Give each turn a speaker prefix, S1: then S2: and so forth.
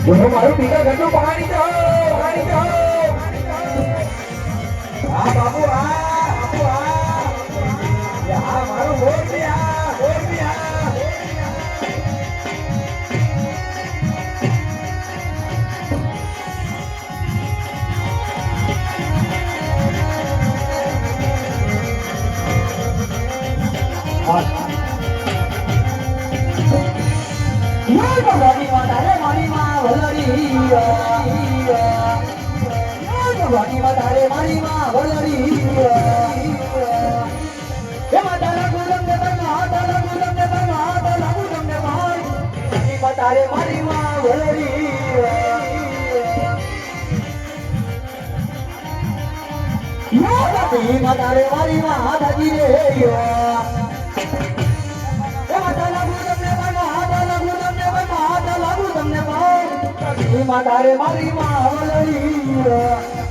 S1: બોલો મારું પીકા ઘરનું પાણી દો પાણી દો હા બાબુ હા મારું બોલ બી હા બોલ બી હા
S2: મારી માં તારે મારી માં વલડી મારી માં તારે મારી માં વલડી એ માતાના ગુલામ ને માતાના ગુલામ ને માતાના ગુલામ ને મારી માં તારે મારી માં વલડી મારી માં તારે મારી માં દાદી રે એ માતાના ગુલામ ને માતાના ગુલામ ને માતાના ગુલામ ને મારી માં તારે મારી માં વલડી